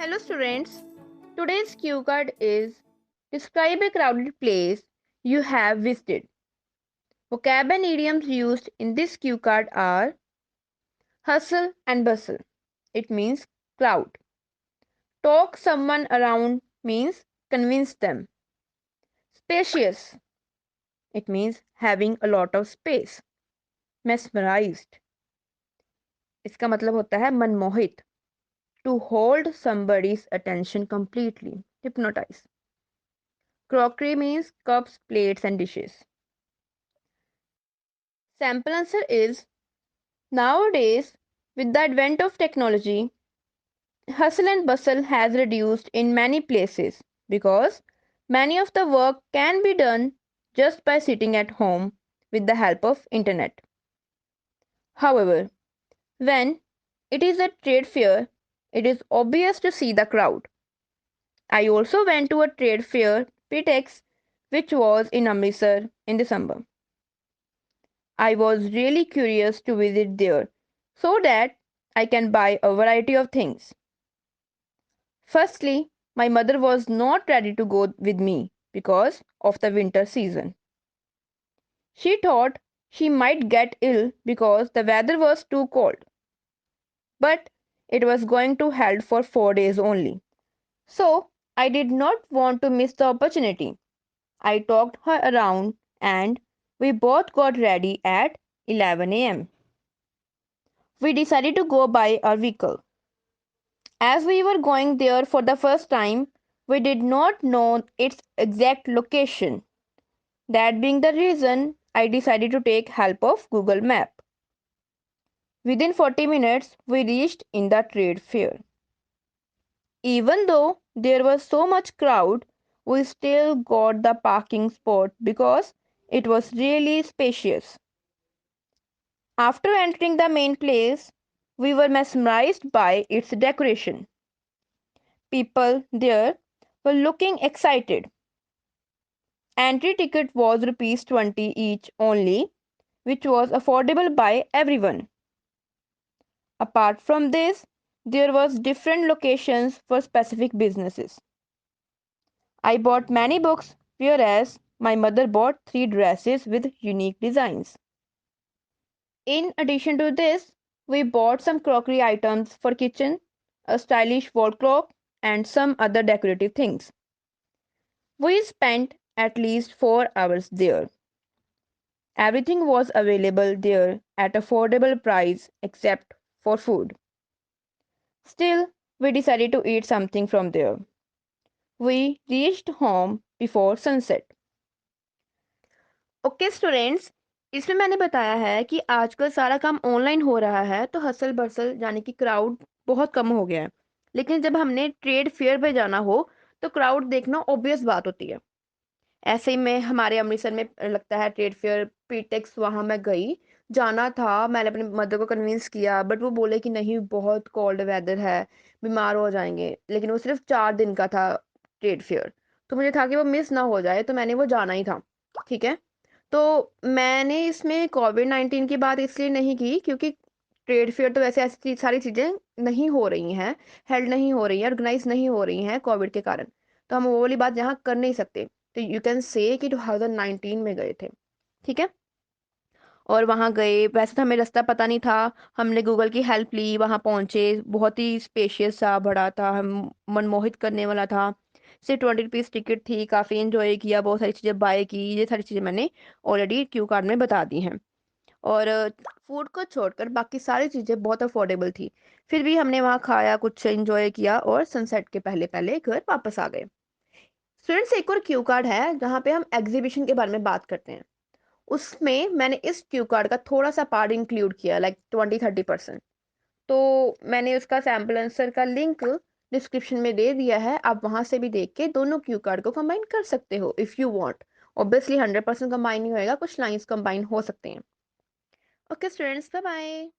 Hello students, today's cue card is describe a crowded place you have visited. Vocab and idioms used in this cue card are hustle and bustle. It means crowd. Talk someone around means convince them. Spacious. It means having a lot of space. Mesmerized. इसका मतलब होता है Manmohit. To hold somebody's attention completely. Hypnotize. Crockery means cups, plates and dishes. Sample answer is nowadays, with the advent of technology, hustle and bustle has reduced in many places because many of the work can be done just by sitting at home with the help of internet. However, when it is a trade fair, it is obvious to see the crowd. I also went to a trade fair, PTEX, which was in Amritsar in December. I was really curious to visit there so that I can buy a variety of things. Firstly, my mother was not ready to go with me because of the winter season. She thought she might get ill because the weather was too cold. But it was going to held for 4 days only. So I did not want to miss the opportunity. I talked her around and we both got ready at 11 a.m. We decided to go by our vehicle. As we were going there for the first time, we did not know its exact location. That being the reason, I decided to take help of Google Map. Within 40 minutes, we reached in the trade fair. Even though there was so much crowd, we still got the parking spot because it was really spacious. After entering the main place, we were mesmerized by its decoration. People there were looking excited. Entry ticket was rupees 20 each only, which was affordable by everyone. Apart from this, there was different locations for specific businesses. I bought many books, whereas my mother bought 3 dresses with unique designs. In addition to this, we bought some crockery items for kitchen, a stylish wall clock, and some other decorative things. We spent at least 4 hours there. Everything was available there at affordable price except for food. Still, we decided to eat something from there. We reached home before sunset. Okay students, इसमें मैंने बताया है कि आजकल सारा काम online हो रहा है तो हसल बसल यानी कि क्राउड बहुत कम हो गया है। लेकिन जब हमने ट्रेड फेयर पे जाना हो तो क्राउड देखना ऑब्वियस बात होती है। ऐसे ही में हमारे अमृतसर में लगता है ट्रेड फेयर पीटेक्स, वहां मैं गई। जाना था, मैंने अपनी मदर को कन्विंस किया बट वो बोले कि नहीं बहुत कोल्ड वेदर है, बीमार हो जाएंगे। लेकिन वो सिर्फ 4 दिन का था ट्रेड फेयर, तो मुझे था कि वो मिस ना हो जाए तो मैंने वो जाना ही था। ठीक है, तो मैंने इसमें कोविड-19 की बात इसलिए नहीं की क्योंकि ट्रेड फेयर तो वैसे ऐसी सारी चीज़ें नहीं हो रही हैं, हेल्ड नहीं हो रही हैं, ऑर्गेनाइज नहीं हो रही हैं कोविड के कारण। तो हम वो वाली बात यहाँ कर नहीं सकते। तो यू कैन से कि 2019 में गए थे। ठीक है? और वहाँ गए, वैसे तो हमें रास्ता पता नहीं था। हमने गूगल की हेल्प ली, वहाँ पहुँचे, बहुत ही स्पेशियस सा, बड़ा था, हम मनमोहित करने वाला था। सिर्फ 20 रुपीज़ टिकट थी, काफ़ी एंजॉय किया, बहुत सारी चीज़ें बाय की। ये सारी चीज़ें मैंने ऑलरेडी क्यू कार्ड में बता दी हैं। और फूड को छोड़कर बाकी सारी चीज़ें बहुत अफोर्डेबल थी। फिर भी हमने वहाँ खाया, कुछ एंजॉय किया और सनसेट के पहले-पहले घर वापस आ गए। स्टूडेंट्स, एक और क्यू कार्ड है जहाँ पे हम एग्जीबिशन के बारे में बात करते हैं। उसमें मैंने इस क्यू कार्ड का थोड़ा-सा पार्ट इंक्लूड किया, लाइक 20-30%। तो मैंने उसका सैंपल आंसर का लिंक डिस्क्रिप्शन में दे दिया है। आप वहाँ से भी देख के दोनों क्यू कार्ड को कंबाइन कर सकते हो if you want. Obviously 100% combine नहीं होएगा, कुछ लाइन्स कंबाइन हो सकते हैं। Okay students, bye bye.